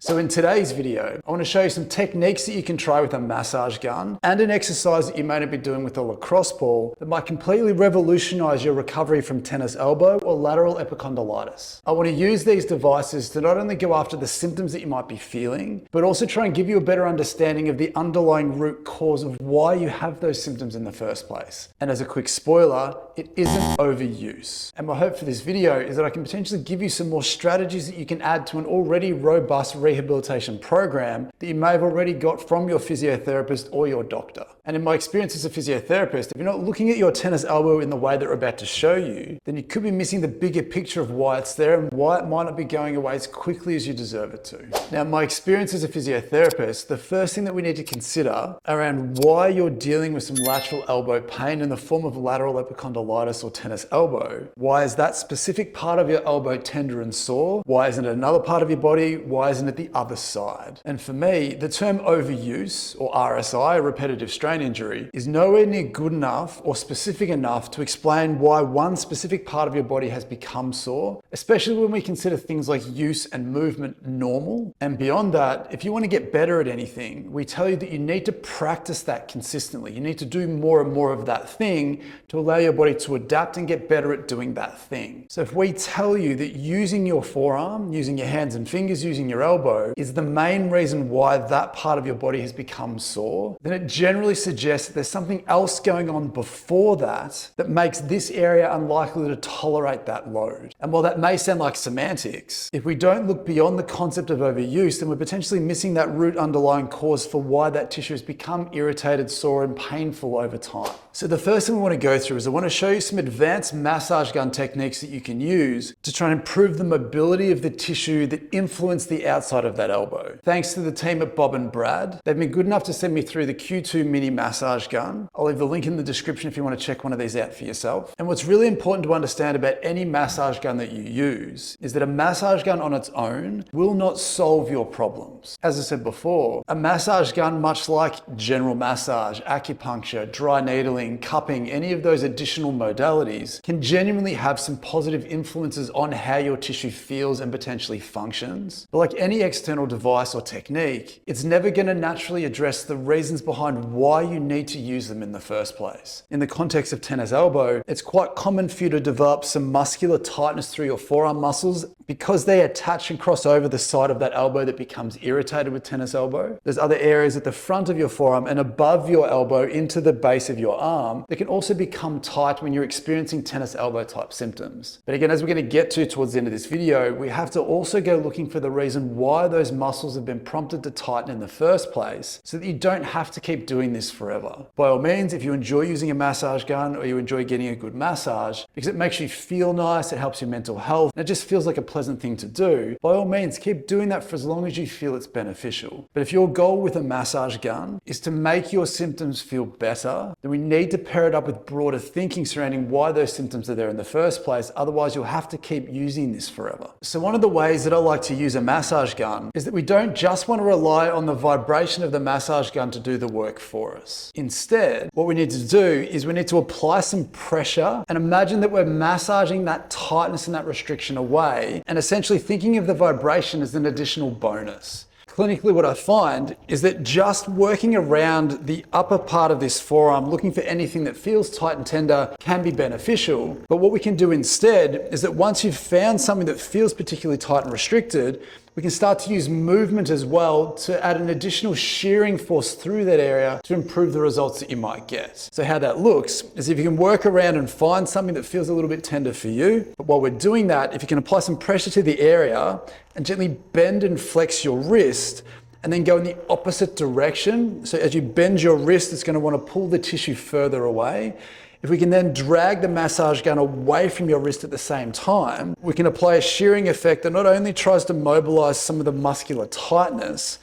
So in today's video, I want to show you some techniques that you can try with a massage gun and an exercise that you may not be doing with a lacrosse ball that might completely revolutionize your recovery from tennis elbow or lateral epicondylitis. I want to use these devices to not only go after the symptoms that you might be feeling, but also try and give you a better understanding of the underlying root cause of why you have those symptoms in the first place. And as a quick spoiler, it isn't overuse. And my hope for this video is that I can potentially give you some more strategies that you can add to an already robust rehabilitation program that you may have already got from your physiotherapist or your doctor. And in my experience as a physiotherapist, if you're not looking at your tennis elbow in the way that we're about to show you, then you could be missing the bigger picture of why it's there and why it might not be going away as quickly as you deserve it to. Now, in my experience as a physiotherapist, the first thing that we need to consider around why you're dealing with some lateral elbow pain in the form of lateral epicondylitis or tennis elbow. Why is that specific part of your elbow tender and sore? Why isn't it another part of your body? Why isn't it the other side? And for me, the term overuse or RSI, repetitive strain injury, is nowhere near good enough or specific enough to explain why one specific part of your body has become sore, especially when we consider things like use and movement normal. And beyond that, if you want to get better at anything, we tell you that you need to practice that consistently. You need to do more and more of that thing to allow your body to adapt and get better at doing that thing. So if we tell you that using your forearm, using your hands and fingers, using your elbow is the main reason why that part of your body has become sore, then it generally suggests that there's something else going on before that that makes this area unlikely to tolerate that load. And while that may sound like semantics, if we don't look beyond the concept of overuse, then we're potentially missing that root underlying cause for why that tissue has become irritated, sore, and painful over time. So the first thing we want to go through is I want to show you some advanced massage gun techniques that you can use to try and improve the mobility of the tissue that influence the outside of that elbow. Thanks to the team at Bob and Brad, they've been good enough to send me through the Q2 Mini Masage Gun. I'll leave the link in the description if you want to check one of these out for yourself. And what's really important to understand about any massage gun that you use is that a massage gun on its own will not solve your problems. As I said before, a massage gun, much like general massage, acupuncture, dry needling, cupping, any of those additional modalities can genuinely have some positive influences on how your tissue feels and potentially functions. But like any external device or technique, it's never going to naturally address the reasons behind why you need to use them in the first place. In the context of tennis elbow, it's quite common for you to develop some muscular tightness through your forearm muscles because they attach and cross over the side of that elbow that becomes irritated with tennis elbow. There's other areas at the front of your forearm and above your elbow into the base of your arm that can also become tight when you're experiencing tennis elbow type symptoms. But again, as we're going to get to towards the end of this video, we have to also go looking for the reason why those muscles have been prompted to tighten in the first place so that you don't have to keep doing this forever. By all means, if you enjoy using a massage gun or you enjoy getting a good massage because it makes you feel nice, it helps your mental health, and it just feels like a pleasant thing to do, by all means, keep doing that for as long as you feel it's beneficial. But if your goal with a massage gun is to make your symptoms feel better, then we need to pair it up with broader thinking surrounding why those symptoms are there in the first place. Otherwise, you'll have to keep using this forever. So one of the ways that I like to use a massage gun is that we don't just want to rely on the vibration of the massage gun to do the work for us. Instead, what we need to do is we need to apply some pressure and imagine that we're massaging that tightness and that restriction away and essentially thinking of the vibration as an additional bonus. Clinically, what I find is that just working around the upper part of this forearm, looking for anything that feels tight and tender, can be beneficial. But what we can do instead is that once you've found something that feels particularly tight and restricted, we can start to use movement as well to add an additional shearing force through that area to improve the results that you might get. So how that looks is if you can work around and find something that feels a little bit tender for you, but while we're doing that, if you can apply some pressure to the area and gently bend and flex your wrist, and then go in the opposite direction. So as you bend your wrist, it's going to want to pull the tissue further away. If we can then drag the massage gun away from your wrist at the same time, we can apply a shearing effect that not only tries to mobilize some of the muscular tightness,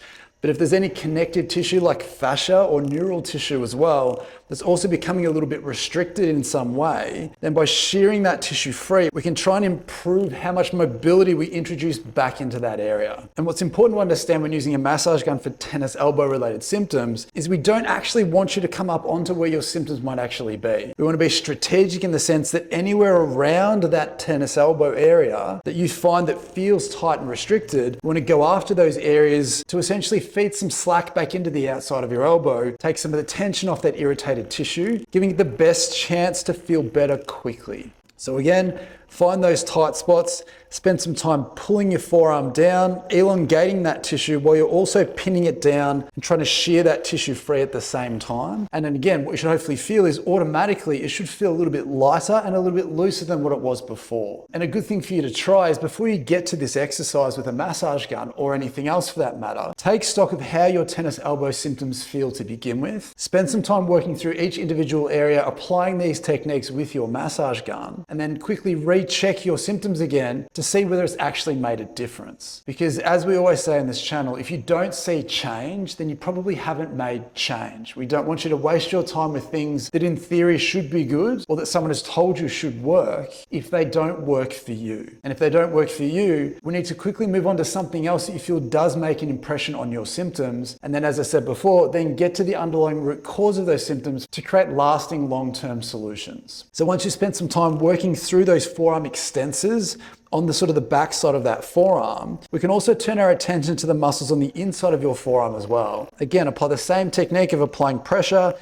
But if there's any connective tissue like fascia or neural tissue as well, that's also becoming a little bit restricted in some way, then by shearing that tissue free, we can try and improve how much mobility we introduce back into that area. And what's important to understand when using a massage gun for tennis elbow related symptoms is we don't actually want you to come up onto where your symptoms might actually be. We want to be strategic in the sense that anywhere around that tennis elbow area that you find that feels tight and restricted, we want to go after those areas to essentially feed some slack back into the outside of your elbow, take some of the tension off that irritated tissue, giving it the best chance to feel better quickly. So again, find those tight spots, spend some time pulling your forearm down, elongating that tissue while you're also pinning it down and trying to shear that tissue free at the same time. And then again, what you should hopefully feel is automatically it should feel a little bit lighter and a little bit looser than what it was before. And a good thing for you to try is before you get to this exercise with a massage gun or anything else for that matter, take stock of how your tennis elbow symptoms feel to begin with. Spend some time working through each individual area, applying these techniques with your massage gun, and then quickly recheck your symptoms again to see whether it's actually made a difference. Because as we always say in this channel, if you don't see change, then you probably haven't made change. We don't want you to waste your time with things that in theory should be good or that someone has told you should work if they don't work for you. And if they don't work for you, we need to quickly move on to something else that you feel does make an impression on your symptoms. And then, as I said before, then get to the underlying root cause of those symptoms to create lasting long-term solutions. So once you spend some time working through those forearm extensors on the sort of the back side of that forearm, we can also turn our attention to the muscles on the inside of your forearm as well. Again, apply the same technique of applying pressure,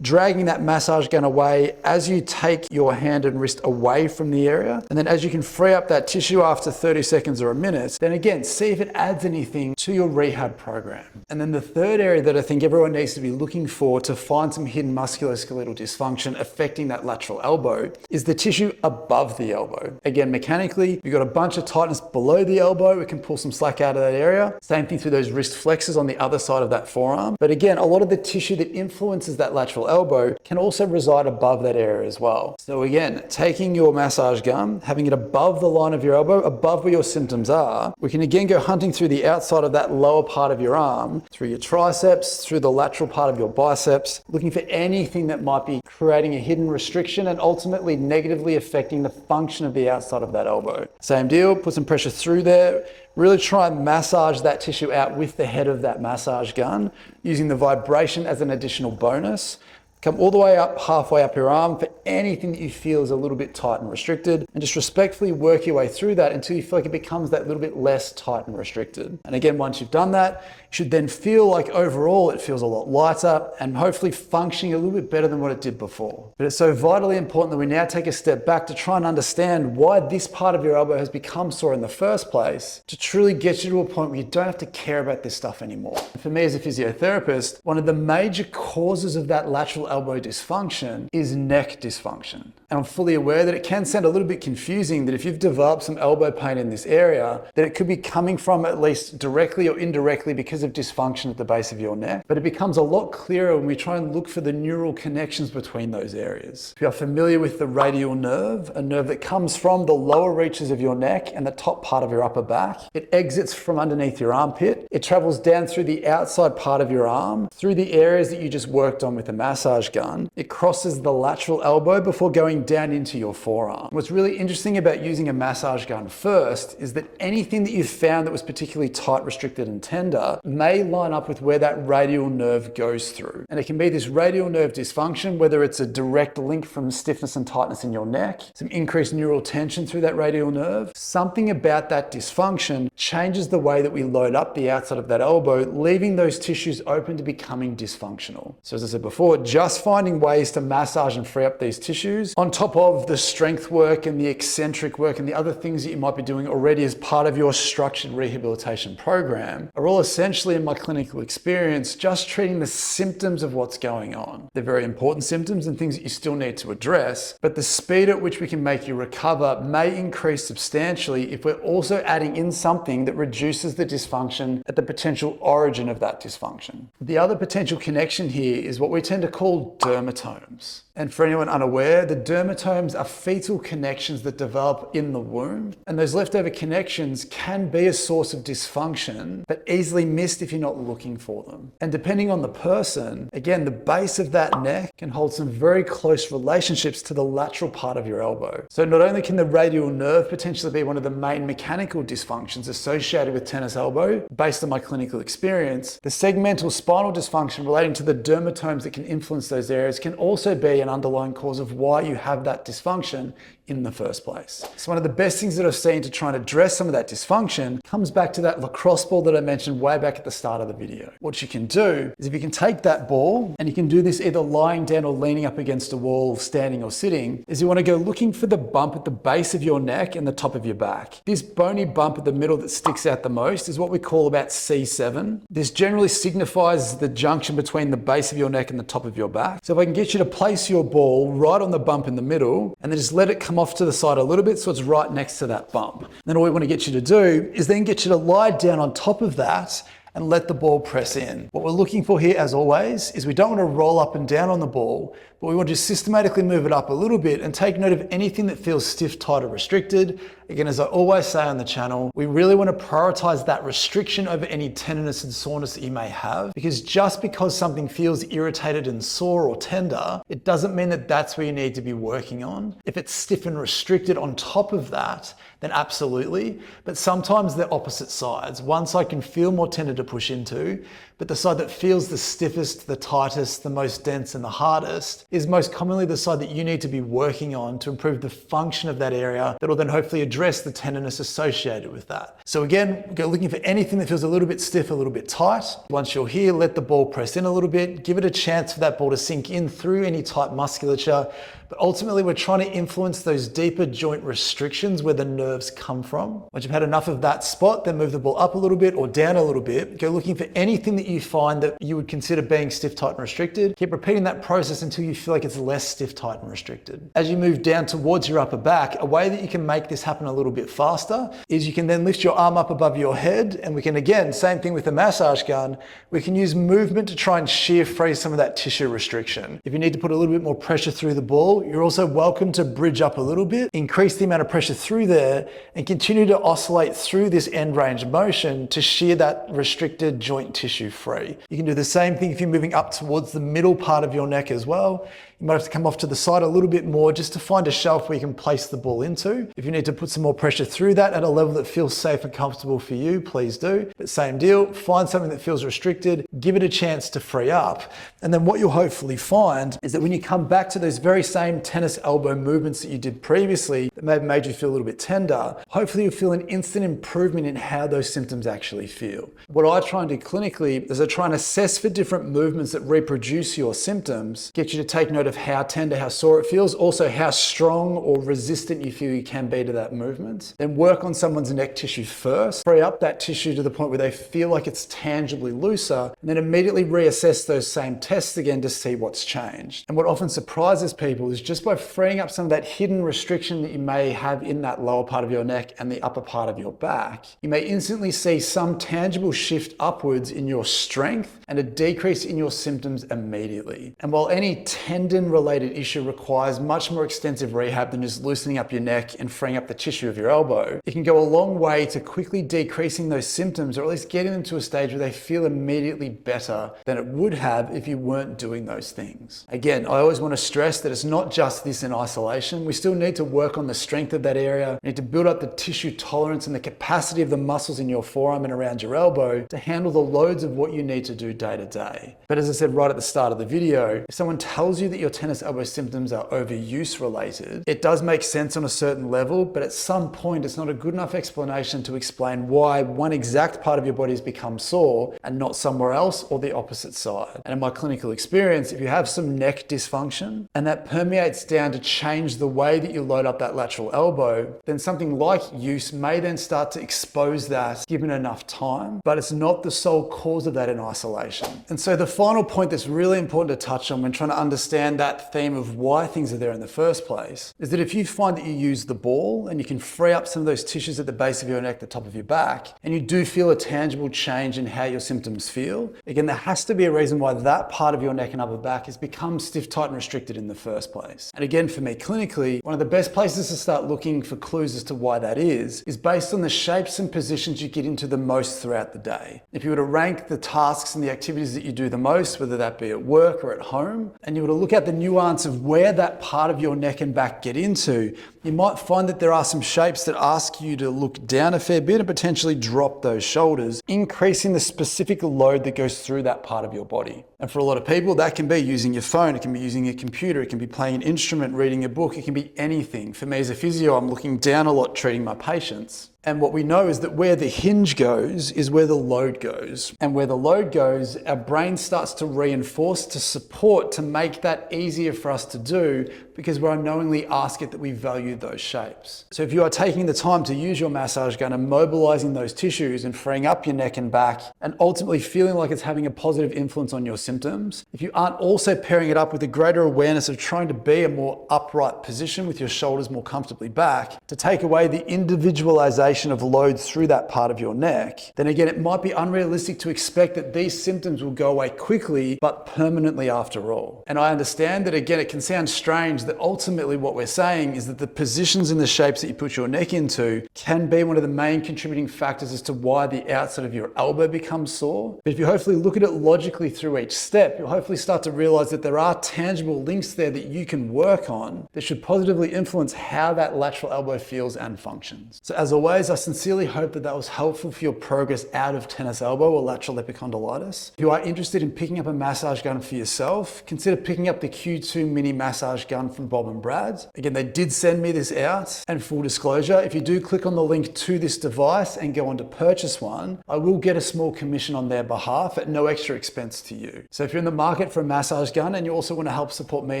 dragging that massage gun away as you take your hand and wrist away from the area. And then as you can free up that tissue after 30 seconds or a minute, then again, see if it adds anything to your rehab program. And then the third area that I think everyone needs to be looking for to find some hidden musculoskeletal dysfunction affecting that lateral elbow is the tissue above the elbow. Again, mechanically, we've got a bunch of tightness below the elbow. We can pull some slack out of that area. Same thing through those wrist flexors on the other side of that forearm. But again, a lot of the tissue that influences that lateral elbow can also reside above that area as well. So again, taking your massage gun, having it above the line of your elbow, above where your symptoms are, we can again go hunting through the outside of that lower part of your arm, through your triceps, through the lateral part of your biceps, looking for anything that might be creating a hidden restriction and ultimately negatively affecting the function of the outside of that elbow. Same deal, put some pressure through there. Really try and massage that tissue out with the head of that massage gun, using the vibration as an additional bonus. Come all the way up, halfway up your arm for anything that you feel is a little bit tight and restricted, and just respectfully work your way through that until you feel like it becomes that little bit less tight and restricted. And again, once you've done that, you should then feel like overall it feels a lot lighter and hopefully functioning a little bit better than what it did before. But it's so vitally important that we now take a step back to try and understand why this part of your elbow has become sore in the first place, to truly get you to a point where you don't have to care about this stuff anymore. For me as a physiotherapist, one of the major causes of that lateral elbow dysfunction is neck dysfunction. And I'm fully aware that it can sound a little bit confusing that if you've developed some elbow pain in this area, that it could be coming from at least directly or indirectly because of dysfunction at the base of your neck. But it becomes a lot clearer when we try and look for the neural connections between those areas. If you're familiar with the radial nerve, a nerve that comes from the lower reaches of your neck and the top part of your upper back, it exits from underneath your armpit. It travels down through the outside part of your arm, through the areas that you just worked on with a massage gun. It crosses the lateral elbow before going down into your forearm. What's really interesting about using a massage gun first is that anything that you've found that was particularly tight, restricted, and tender may line up with where that radial nerve goes through. And it can be this radial nerve dysfunction, whether it's a direct link from stiffness and tightness in your neck, some increased neural tension through that radial nerve. Something about that dysfunction changes the way that we load up the outside of that elbow, leaving those tissues open to becoming dysfunctional. So as I said before, just finding ways to massage and free up these tissues on top of the strength work and the eccentric work and the other things that you might be doing already as part of your structured rehabilitation program are all essentially, in my clinical experience, just treating the symptoms of what's going on. They're very important symptoms and things that you still need to address, but the speed at which we can make you recover may increase substantially if we're also adding in something that reduces the dysfunction at the potential origin of that dysfunction. The other potential connection here is what we tend to call dermatomes. And for anyone unaware, the dermatomes are fetal connections that develop in the womb. And those leftover connections can be a source of dysfunction, but easily missed if you're not looking for them. And depending on the person, again, the base of that neck can hold some very close relationships to the lateral part of your elbow. So not only can the radial nerve potentially be one of the main mechanical dysfunctions associated with tennis elbow, based on my clinical experience, the segmental spinal dysfunction relating to the dermatomes that can influence those areas can also be an underlying cause of why you have that dysfunction in the first place. So one of the best things that I've seen to try and address some of that dysfunction comes back to that lacrosse ball that I mentioned way back at the start of the video. What you can do is if you can take that ball, and you can do this either lying down or leaning up against a wall, standing or sitting, is you want to go looking for the bump at the base of your neck and the top of your back. This bony bump at the middle that sticks out the most is what we call about C7. This generally signifies the junction between the base of your neck and the top of your back. So if I can get you to place your ball right on the bump in the middle and then just let it come off to the side a little bit so it's right next to that bump. Then all we want to get you to do is then get you to lie down on top of that and let the ball press in. What we're looking for here, as always, is we don't want to roll up and down on the ball, but we want to systematically move it up a little bit and take note of anything that feels stiff, tight, or restricted. Again, as I always say on the channel, we really want to prioritize that restriction over any tenderness and soreness that you may have, because just because something feels irritated and sore or tender, it doesn't mean that that's where you need to be working on. If it's stiff and restricted on top of that, then absolutely. But sometimes they're opposite sides. One side can feel more tender to push into, but the side that feels the stiffest, the tightest, the most dense, and the hardest is most commonly the side that you need to be working on to improve the function of that area that will then hopefully address the tenderness associated with that. So again, go looking for anything that feels a little bit stiff, a little bit tight. Once you're here, let the ball press in a little bit, give it a chance for that ball to sink in through any tight musculature. But ultimately, we're trying to influence those deeper joint restrictions where the nerves come from. Once you've had enough of that spot, then move the ball up a little bit or down a little bit. Go looking for anything that you find that you would consider being stiff, tight, and restricted. Keep repeating that process until you feel like it's less stiff, tight, and restricted. As you move down towards your upper back, a way that you can make this happen a little bit faster is you can then lift your arm up above your head, and we can, again, same thing with the massage gun, we can use movement to try and shear free some of that tissue restriction. If you need to put a little bit more pressure through the ball, you're also welcome to bridge up a little bit, increase the amount of pressure through there, and continue to oscillate through this end range motion to shear that restricted joint tissue free. You can do the same thing if you're moving up towards the middle part of your neck as well. You might have to come off to the side a little bit more just to find a shelf where you can place the ball into. If you need to put some more pressure through that at a level that feels safe and comfortable for you, please do. But same deal, find something that feels restricted, give it a chance to free up. And then what you'll hopefully find is that when you come back to those very same tennis elbow movements that you did previously that may have made you feel a little bit tender, hopefully you'll feel an instant improvement in how those symptoms actually feel. What I try and do clinically is I try and assess for different movements that reproduce your symptoms, get you to take note of how tender, how sore it feels, also how strong or resistant you feel you can be to that movement. Then work on someone's neck tissue first, free up that tissue to the point where they feel like it's tangibly looser, and then immediately reassess those same tests again to see what's changed. And what often surprises people is just by freeing up some of that hidden restriction that you may have in that lower part of your neck and the upper part of your back, you may instantly see some tangible shift upwards in your strength and a decrease in your symptoms immediately. And while any tendon-related issue requires much more extensive rehab than just loosening up your neck and freeing up the tissue of your elbow, it can go a long way to quickly decreasing those symptoms, or at least getting them to a stage where they feel immediately better than it would have if you weren't doing those things. Again, I always want to stress that it's not just this in isolation. We still need to work on the strength of that area. We need to build up the tissue tolerance and the capacity of the muscles in your forearm and around your elbow to handle the loads of what you need to do day to day. But as I said right at the start of the video, if someone tells you that your tennis elbow symptoms are overuse related, it does make sense on a certain level, but at some point it's not a good enough explanation to explain why one exact part of your body has become sore and not somewhere else or the opposite side. And in my clinical experience, if you have some neck dysfunction and that permanently permeates down to change the way that you load up that lateral elbow, then something like use may then start to expose that given enough time, but it's not the sole cause of that in isolation. And so the final point that's really important to touch on when trying to understand that theme of why things are there in the first place is that if you find that you use the ball and you can free up some of those tissues at the base of your neck, the top of your back, and you do feel a tangible change in how your symptoms feel, again, there has to be a reason why that part of your neck and upper back has become stiff, tight, and restricted in the first place. And again, for me clinically, one of the best places to start looking for clues as to why that is based on the shapes and positions you get into the most throughout the day. If you were to rank the tasks and the activities that you do the most, whether that be at work or at home, and you were to look at the nuance of where that part of your neck and back get into, you might find that there are some shapes that ask you to look down a fair bit and potentially drop those shoulders, increasing the specific load that goes through that part of your body. And for a lot of people, that can be using your phone, it can be using a computer, it can be playing an instrument, reading a book, it can be anything. For me as a physio, I'm looking down a lot treating my patients. And what we know is that where the hinge goes is where the load goes. And where the load goes, our brain starts to reinforce, to support, to make that easier for us to do because we unknowingly ask it that we value those shapes. So if you are taking the time to use your massage gun and mobilizing those tissues and freeing up your neck and back and ultimately feeling like it's having a positive influence on your symptoms, if you aren't also pairing it up with a greater awareness of trying to be a more upright position with your shoulders more comfortably back, to take away the individualization of load through that part of your neck, then again, it might be unrealistic to expect that these symptoms will go away quickly, but permanently after all. And I understand that again, it can sound strange that ultimately what we're saying is that the positions and the shapes that you put your neck into can be one of the main contributing factors as to why the outside of your elbow becomes sore. But if you hopefully look at it logically through each step, you'll hopefully start to realize that there are tangible links there that you can work on that should positively influence how that lateral elbow feels and functions. So as always, I sincerely hope that that was helpful for your progress out of tennis elbow or lateral epicondylitis. If you are interested in picking up a massage gun for yourself, consider picking up the Q2 Mini Masage Gun from Bob and Brad. Again, they did send me this out, and full disclosure, if you do click on the link to this device and go on to purchase one, I will get a small commission on their behalf at no extra expense to you. So if you're in the market for a massage gun and you also want to help support me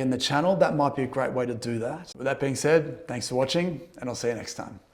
and the channel, that might be a great way to do that. With that being said, thanks for watching, and I'll see you next time.